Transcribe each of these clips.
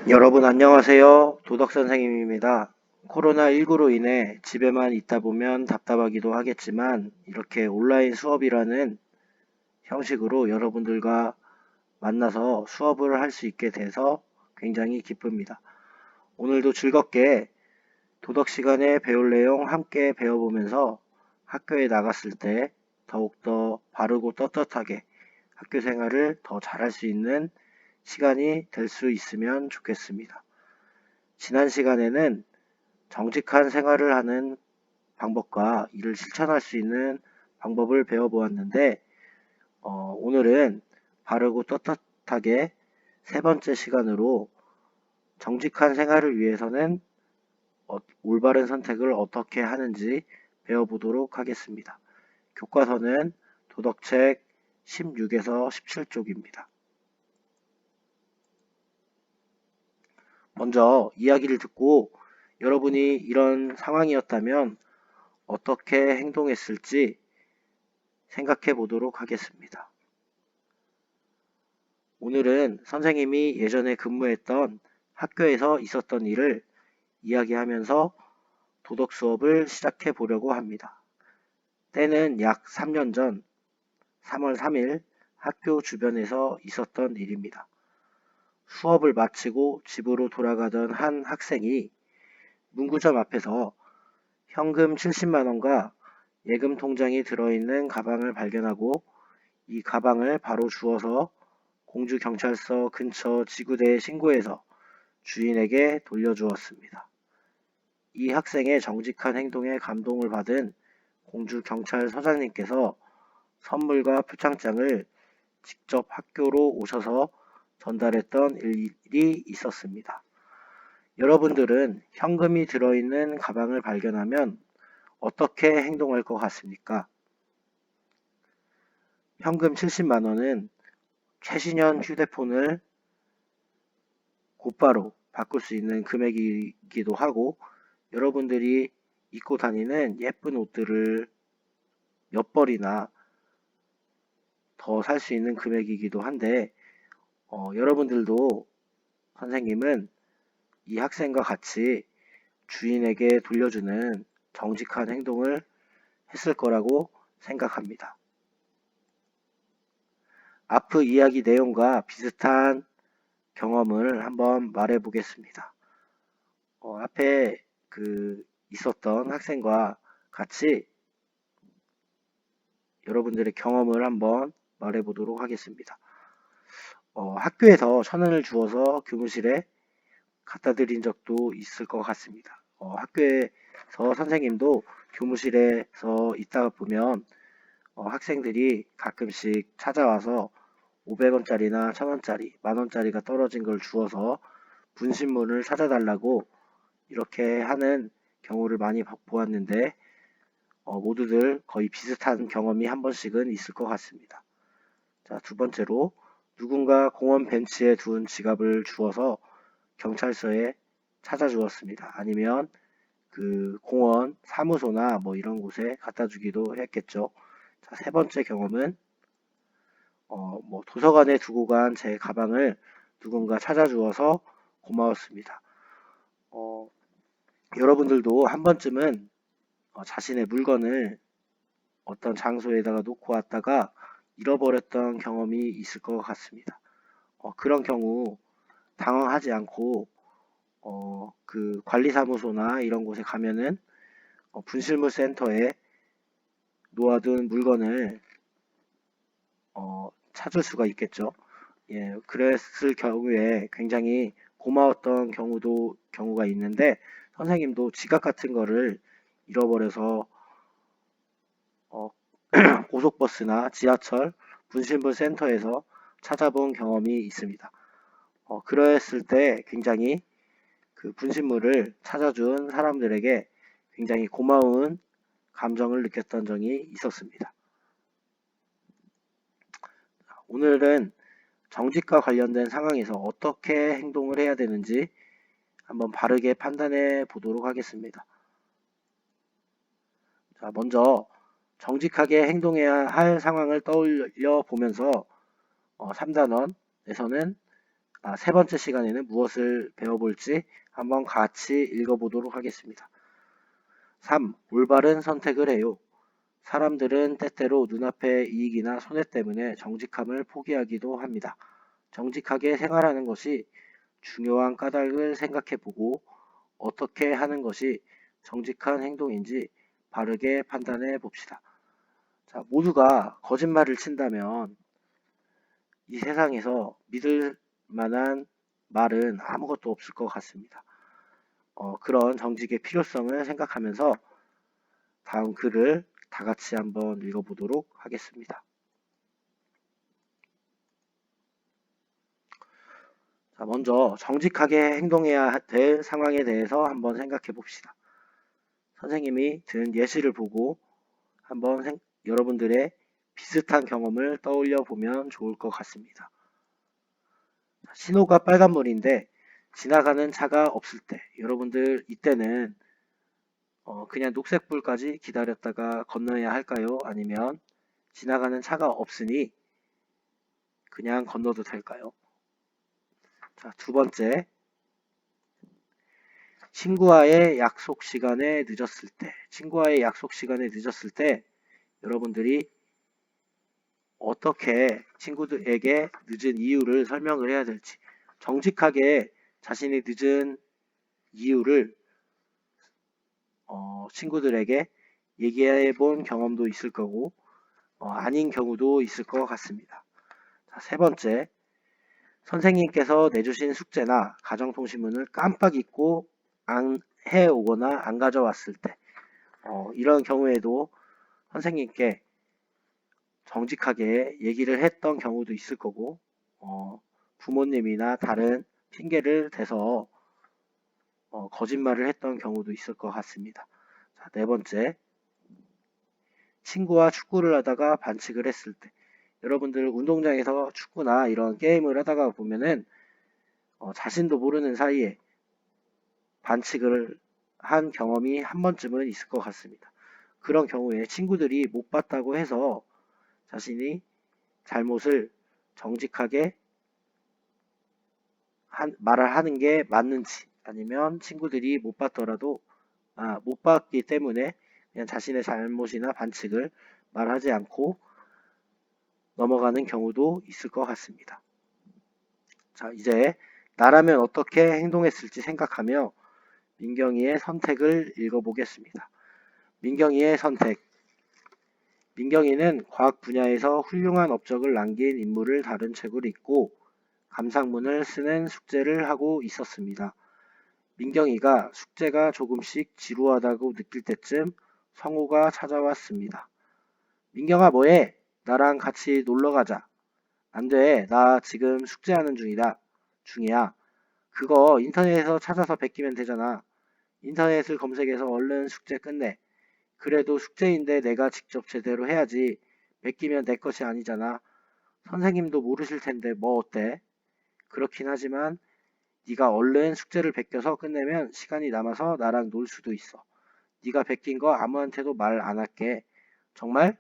여러분 안녕하세요. 도덕선생님입니다. 코로나19로 인해 집에만 있다 보면 답답하기도 하겠지만 이렇게 온라인 수업이라는 형식으로 여러분들과 만나서 수업을 할 수 있게 돼서 굉장히 기쁩니다. 오늘도 즐겁게 도덕 시간에 배울 내용 함께 배워보면서 학교에 나갔을 때 더욱더 바르고 떳떳하게 학교 생활을 더 잘할 수 있는 시간이 될 수 있으면 좋겠습니다. 지난 시간에는 정직한 생활을 하는 방법과 이를 실천할 수 있는 방법을 배워보았는데 오늘은 바르고 떳떳하게 세 번째 시간으로 정직한 생활을 위해서는 올바른 선택을 어떻게 하는지 배워보도록 하겠습니다. 교과서는 도덕책 16에서 17쪽입니다. 먼저 이야기를 듣고 여러분이 이런 상황이었다면 어떻게 행동했을지 생각해 보도록 하겠습니다. 오늘은 선생님이 예전에 근무했던 학교에서 있었던 일을 이야기하면서 도덕 수업을 시작해 보려고 합니다. 때는 약 3년 전 3월 3일 학교 주변에서 있었던 일입니다. 수업을 마치고 집으로 돌아가던 한 학생이 문구점 앞에서 현금 70만 원과 예금 통장이 들어있는 가방을 발견하고 이 가방을 바로 주워서 공주경찰서 근처 지구대에 신고해서 주인에게 돌려주었습니다. 이 학생의 정직한 행동에 감동을 받은 공주경찰서장님께서 선물과 표창장을 직접 학교로 오셔서 전달했던 일이 있었습니다. 여러분들은 현금이 들어있는 가방을 발견하면 어떻게 행동할 것 같습니까? 현금 70만 원은 최신형 휴대폰을 곧바로 바꿀 수 있는 금액이기도 하고 여러분들이 입고 다니는 예쁜 옷들을 몇 벌이나 더 살 수 있는 금액이기도 한데 여러분들도 선생님은 이 학생과 같이 주인에게 돌려주는 정직한 행동을 했을 거라고 생각합니다. 앞의 이야기 내용과 비슷한 경험을 한번 말해 보겠습니다. 앞에 있었던 학생과 같이 여러분들의 경험을 한번 말해 보도록 하겠습니다. 학교에서 1,000원을 주어서 교무실에 갖다 드린 적도 있을 것 같습니다. 학교에서 선생님도 교무실에서 있다가 보면 학생들이 가끔씩 찾아와서 500원짜리나 1,000원짜리, 만원짜리가 떨어진 걸 주워서 분신문을 찾아달라고 이렇게 하는 경우를 많이 보았는데 모두들 거의 비슷한 경험이 한 번씩은 있을 것 같습니다. 자, 두 번째로 누군가 공원 벤치에 둔 지갑을 주워서 경찰서에 찾아주었습니다. 아니면 공원 사무소나 뭐 이런 곳에 갖다 주기도 했겠죠. 자, 세 번째 경험은 도서관에 두고 간 제 가방을 누군가 찾아주어서 고마웠습니다. 여러분들도 한 번쯤은 자신의 물건을 어떤 장소에다가 놓고 왔다가 잃어버렸던 경험이 있을 것 같습니다. 그런 경우 당황하지 않고 관리사무소나 이런 곳에 가면은 분실물 센터에 놓아둔 물건을 찾을 수가 있겠죠. 예, 그랬을 경우에 굉장히 고마웠던 경우가 있는데 선생님도 지갑 같은 거를 잃어버려서 고속버스나 지하철 분실물 센터에서 찾아본 경험이 있습니다. 그랬을 때 굉장히 그 분실물을 찾아준 사람들에게 굉장히 고마운 감정을 느꼈던 적이 있었습니다. 오늘은 정직과 관련된 상황에서 어떻게 행동을 해야 되는지 한번 바르게 판단해 보도록 하겠습니다. 자, 먼저 정직하게 행동해야 할 상황을 떠올려 보면서 3단원에서는 세 번째 시간에는 무엇을 배워볼지 한번 같이 읽어보도록 하겠습니다. 3. 올바른 선택을 해요. 사람들은 때때로 눈앞의 이익이나 손해 때문에 정직함을 포기하기도 합니다. 정직하게 생활하는 것이 중요한 까닭을 생각해보고 어떻게 하는 것이 정직한 행동인지 바르게 판단해 봅시다. 자, 모두가 거짓말을 친다면 이 세상에서 믿을 만한 말은 아무것도 없을 것 같습니다. 그런 정직의 필요성을 생각하면서 다음 글을 다 같이 한번 읽어보도록 하겠습니다. 자, 먼저 정직하게 행동해야 될 상황에 대해서 한번 생각해 봅시다. 선생님이 든 예시를 보고 한번 여러분들의 비슷한 경험을 떠올려 보면 좋을 것 같습니다. 신호가 빨간불인데 지나가는 차가 없을 때, 여러분들 이때는 그냥 녹색불까지 기다렸다가 건너야 할까요? 아니면 지나가는 차가 없으니 그냥 건너도 될까요? 자, 두 번째, 친구와의 약속 시간에 늦었을 때 여러분들이 어떻게 친구들에게 늦은 이유를 설명을 해야 될지, 정직하게 자신이 늦은 이유를 친구들에게 얘기해 본 경험도 있을 거고 아닌 경우도 있을 것 같습니다. 자, 세 번째, 선생님께서 내주신 숙제나 가정통신문을 깜빡 잊고 안 해오거나 안 가져왔을 때 이런 경우에도 선생님께 정직하게 얘기를 했던 경우도 있을 거고 부모님이나 다른 핑계를 대서 거짓말을 했던 경우도 있을 것 같습니다. 자, 네 번째, 친구와 축구를 하다가 반칙을 했을 때, 여러분들 운동장에서 축구나 이런 게임을 하다가 보면은 자신도 모르는 사이에 반칙을 한 경험이 한 번쯤은 있을 것 같습니다. 그런 경우에 친구들이 못 봤다고 해서 자신이 잘못을 정직하게 말을 하는 게 맞는지, 아니면 친구들이 못 봤더라도 못 봤기 때문에 그냥 자신의 잘못이나 반칙을 말하지 않고 넘어가는 경우도 있을 것 같습니다. 자, 이제 나라면 어떻게 행동했을지 생각하며 민경이의 선택을 읽어보겠습니다. 민경이의 선택. 민경이는 과학 분야에서 훌륭한 업적을 남긴 인물을 다룬 책을 읽고 감상문을 쓰는 숙제를 하고 있었습니다. 민경이가 숙제가 조금씩 지루하다고 느낄 때쯤 성우가 찾아왔습니다. 민경아, 뭐해? 나랑 같이 놀러 가자. 안 돼. 나 지금 숙제하는 중이야. 그거 인터넷에서 찾아서 베끼면 되잖아. 인터넷을 검색해서 얼른 숙제 끝내. 그래도 숙제인데 내가 직접 제대로 해야지. 베끼면 내 것이 아니잖아. 선생님도 모르실 텐데 뭐 어때? 그렇긴 하지만 네가 얼른 숙제를 베껴서 끝내면 시간이 남아서 나랑 놀 수도 있어. 네가 베낀 거 아무한테도 말 안 할게. 정말?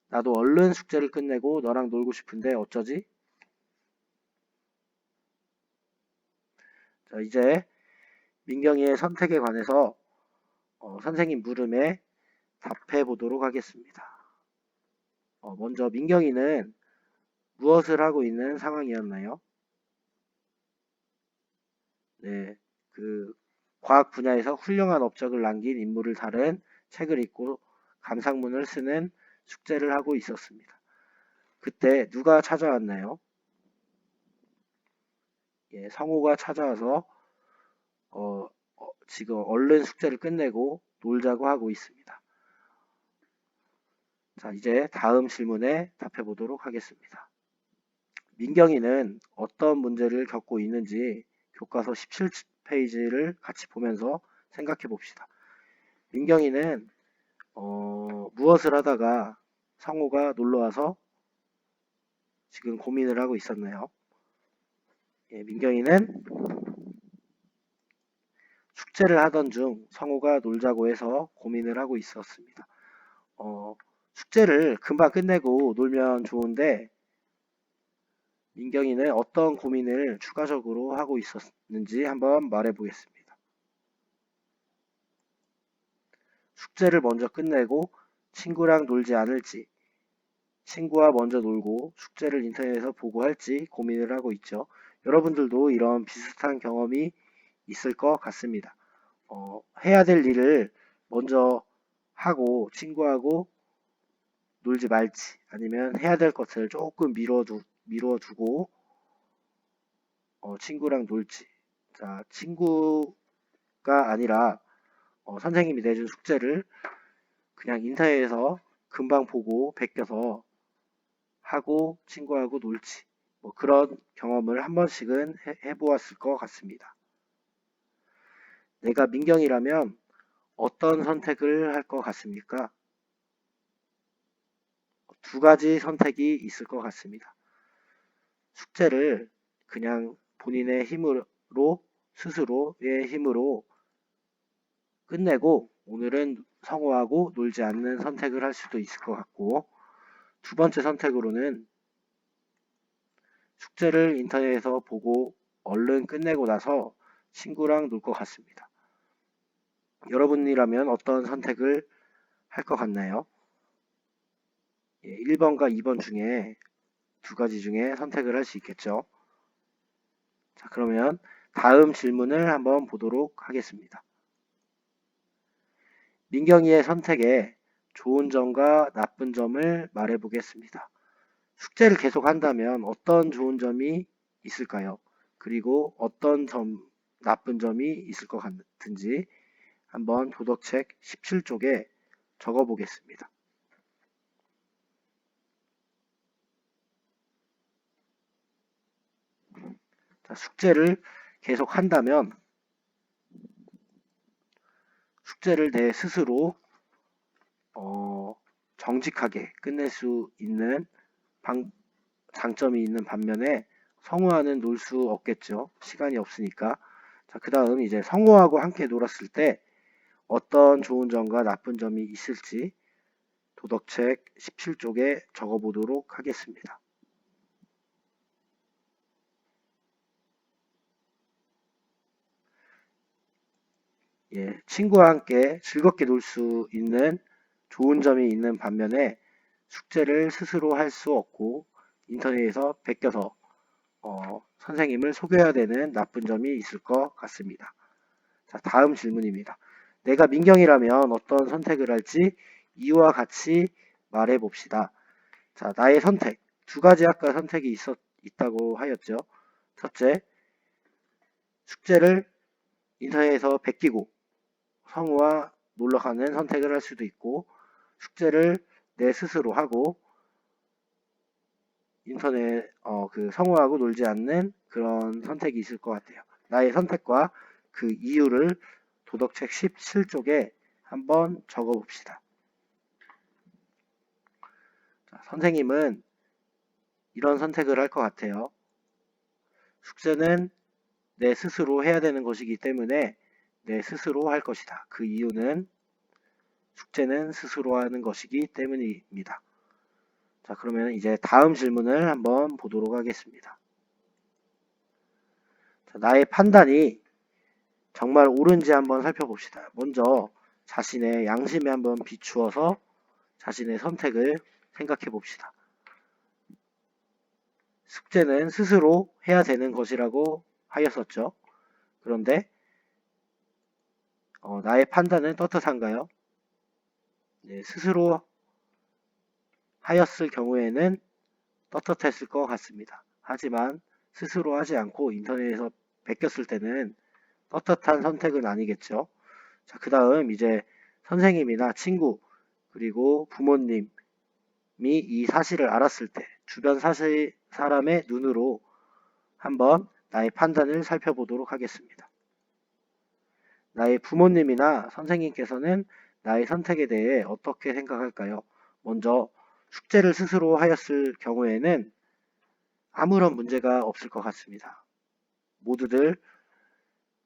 나도 얼른 숙제를 끝내고 너랑 놀고 싶은데 어쩌지? 자, 이제 민경이의 선택에 관해서 선생님 물음에 답해 보도록 하겠습니다. 먼저 민경이는 무엇을 하고 있는 상황이었나요? 네, 그 과학 분야에서 훌륭한 업적을 남긴 인물을 다룬 책을 읽고 감상문을 쓰는 숙제를 하고 있었습니다. 그때 누가 찾아왔나요? 예, 성우가 찾아와서 지금 얼른 숙제를 끝내고 놀자고 하고 있습니다. 자, 이제 다음 질문에 답해 보도록 하겠습니다. 민경이는 어떤 문제를 겪고 있는지 교과서 17페이지를 같이 보면서 생각해 봅시다. 민경이는 무엇을 하다가 성우가 놀러와서 지금 고민을 하고 있었나요? 예, 민경이는 숙제를 하던 중 성우가 놀자고 해서 고민을 하고 있었습니다. 숙제를 금방 끝내고 놀면 좋은데 민경이는 어떤 고민을 추가적으로 하고 있었는지 한번 말해 보겠습니다. 숙제를 먼저 끝내고 친구랑 놀지 않을지, 친구와 먼저 놀고 숙제를 인터넷에서 보고 할지 고민을 하고 있죠. 여러분들도 이런 비슷한 경험이 있을 것 같습니다. 해야 될 일을 먼저 하고 친구하고 놀지 말지, 아니면 해야 될 것을 조금 미뤄두고 친구랑 놀지. 자, 친구가 아니라 선생님이 내준 숙제를 그냥 인터넷에서 금방 보고 베껴서 하고 친구하고 놀지. 뭐 그런 경험을 한 번씩은 해보았을 것 같습니다. 내가 민경이라면 어떤 선택을 할 것 같습니까? 두 가지 선택이 있을 것 같습니다. 숙제를 그냥 본인의 힘으로, 스스로의 힘으로 끝내고 오늘은 성호하고 놀지 않는 선택을 할 수도 있을 것 같고, 두 번째 선택으로는 숙제를 인터넷에서 보고 얼른 끝내고 나서 친구랑 놀 것 같습니다. 여러분이라면 어떤 선택을 할 것 같나요? 1번과 2번 중에 두 가지 중에 선택을 할 수 있겠죠. 자, 그러면 다음 질문을 한번 보도록 하겠습니다. 민경이의 선택에 좋은 점과 나쁜 점을 말해 보겠습니다. 숙제를 계속 한다면 어떤 좋은 점이 있을까요? 그리고 어떤 나쁜 점이 있을 것 같은지 한번 도덕책 17쪽에 적어 보겠습니다. 자, 숙제를 계속 한다면 숙제를 내 스스로 정직하게 끝낼 수 있는 장점이 있는 반면에 성우와는 놀 수 없겠죠. 시간이 없으니까. 자, 그 다음 이제 성우하고 함께 놀았을 때 어떤 좋은 점과 나쁜 점이 있을지 도덕책 17쪽에 적어보도록 하겠습니다. 친구와 함께 즐겁게 놀 수 있는 좋은 점이 있는 반면에 숙제를 스스로 할 수 없고 인터넷에서 베껴서 선생님을 속여야 되는 나쁜 점이 있을 것 같습니다. 자, 다음 질문입니다. 내가 민경이라면 어떤 선택을 할지 이유와 같이 말해 봅시다. 자, 나의 선택. 두 가지 아까 선택이 있다고 하였죠. 첫째, 숙제를 인터넷에서 베끼고 성우와 놀러 가는 선택을 할 수도 있고, 숙제를 내 스스로 하고 인터넷 성우하고 놀지 않는 그런 선택이 있을 것 같아요. 나의 선택과 그 이유를 도덕책 17쪽에 한번 적어봅시다. 자, 선생님은 이런 선택을 할 것 같아요. 숙제는 내 스스로 해야 되는 것이기 때문에 내 스스로 할 것이다. 그 이유는 숙제는 스스로 하는 것이기 때문입니다. 자, 그러면 이제 다음 질문을 한번 보도록 하겠습니다. 자, 나의 판단이 정말 옳은지 한번 살펴봅시다. 먼저 자신의 양심에 한번 비추어서 자신의 선택을 생각해 봅시다. 숙제는 스스로 해야 되는 것이라고 하였었죠. 그런데 나의 판단은 떳떳한가요? 네, 스스로 하였을 경우에는 떳떳했을 것 같습니다. 하지만 스스로 하지 않고 인터넷에서 베꼈을 때는 떳떳한 선택은 아니겠죠. 자, 그 다음 이제 선생님이나 친구 그리고 부모님이 이 사실을 알았을 때 주변 사람의 눈으로 한번 나의 판단을 살펴보도록 하겠습니다. 나의 부모님이나 선생님께서는 나의 선택에 대해 어떻게 생각할까요? 먼저 숙제를 스스로 하였을 경우에는 아무런 문제가 없을 것 같습니다. 모두들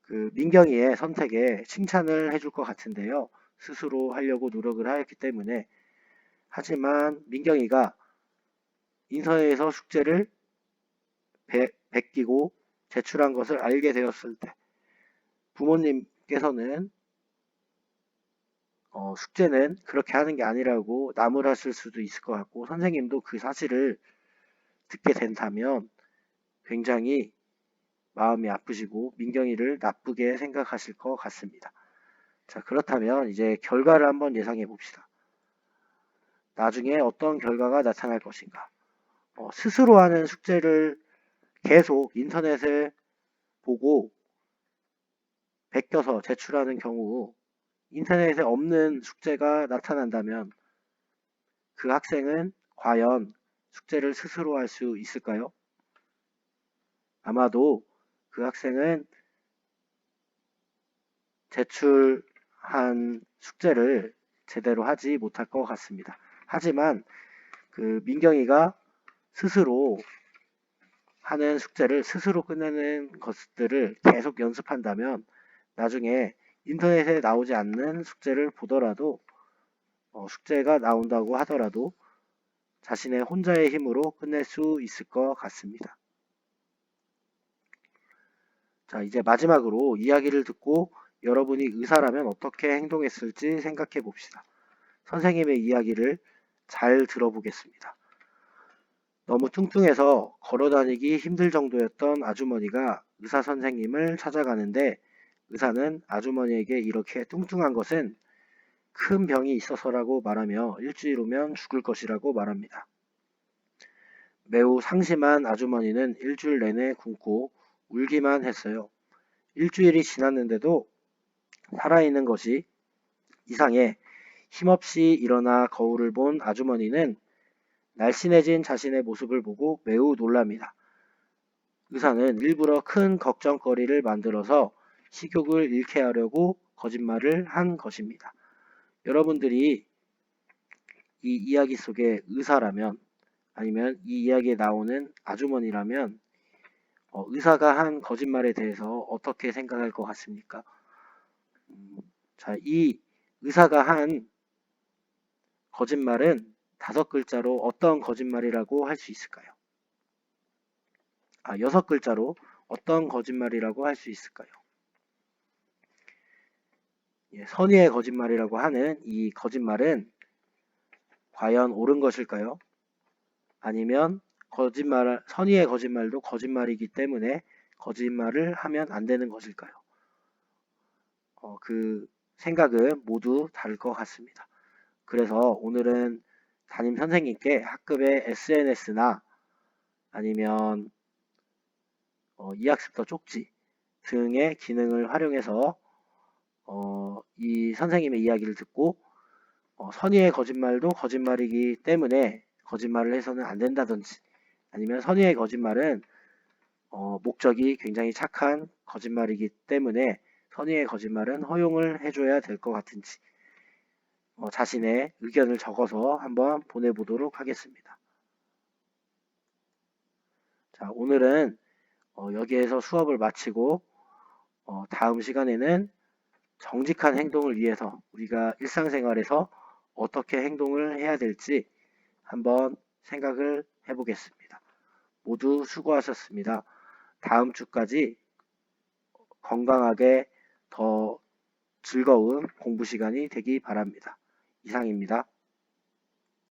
그 민경이의 선택에 칭찬을 해줄 것 같은데요. 스스로 하려고 노력을 하였기 때문에. 하지만 민경이가 인터넷에서 숙제를 베끼고 제출한 것을 알게 되었을 때 부모님께서는 숙제는 그렇게 하는 게 아니라고 나무라실 수도 있을 것 같고 선생님도 그 사실을 듣게 된다면 굉장히 마음이 아프시고 민경이를 나쁘게 생각하실 것 같습니다. 자, 그렇다면 이제 결과를 한번 예상해 봅시다. 나중에 어떤 결과가 나타날 것인가? 스스로 하는 숙제를 계속 인터넷에 보고 베껴서 제출하는 경우 인터넷에 없는 숙제가 나타난다면 그 학생은 과연 숙제를 스스로 할 수 있을까요? 아마도 그 학생은 제출한 숙제를 제대로 하지 못할 것 같습니다. 하지만 그 민경이가 스스로 하는 숙제를 스스로 끝내는 것들을 계속 연습한다면 나중에 인터넷에 나오지 않는 숙제를 보더라도 숙제가 나온다고 하더라도 자신의 혼자의 힘으로 끝낼 수 있을 것 같습니다. 자, 이제 마지막으로 이야기를 듣고 여러분이 의사라면 어떻게 행동했을지 생각해 봅시다. 선생님의 이야기를 잘 들어보겠습니다. 너무 뚱뚱해서 걸어다니기 힘들 정도였던 아주머니가 의사 선생님을 찾아가는데 의사는 아주머니에게 이렇게 뚱뚱한 것은 큰 병이 있어서라고 말하며 일주일 후면 죽을 것이라고 말합니다. 매우 상심한 아주머니는 일주일 내내 굶고 울기만 했어요. 일주일이 지났는데도 살아있는 것이 이상해 힘없이 일어나 거울을 본 아주머니는 날씬해진 자신의 모습을 보고 매우 놀랍니다. 의사는 일부러 큰 걱정거리를 만들어서 식욕을 잃게 하려고 거짓말을 한 것입니다. 여러분들이 이 이야기 속의 의사라면 아니면 이 이야기에 나오는 아주머니라면 의사가 한 거짓말에 대해서 어떻게 생각할 것 같습니까? 자, 이 의사가 한 거짓말은 5글자로 어떤 거짓말이라고 할 수 있을까요? 6글자로 어떤 거짓말이라고 할 수 있을까요? 선의의 거짓말이라고 하는 이 거짓말은 과연 옳은 것일까요? 아니면 선의의 거짓말도 거짓말이기 때문에 거짓말을 하면 안 되는 것일까요? 그 생각은 모두 다를 것 같습니다. 그래서 오늘은 담임 선생님께 학급의 SNS나 아니면 이학습터 쪽지 등의 기능을 활용해서 이 선생님의 이야기를 듣고 선의의 거짓말도 거짓말이기 때문에 거짓말을 해서는 안 된다든지 아니면 선의의 거짓말은 목적이 굉장히 착한 거짓말이기 때문에 선의의 거짓말은 허용을 해줘야 될 것 같은지 자신의 의견을 적어서 한번 보내보도록 하겠습니다. 자, 오늘은 여기에서 수업을 마치고 다음 시간에는 정직한 행동을 위해서 우리가 일상생활에서 어떻게 행동을 해야 될지 한번 생각을 해보겠습니다. 모두 수고하셨습니다. 다음 주까지 건강하게 더 즐거운 공부 시간이 되기 바랍니다. 이상입니다.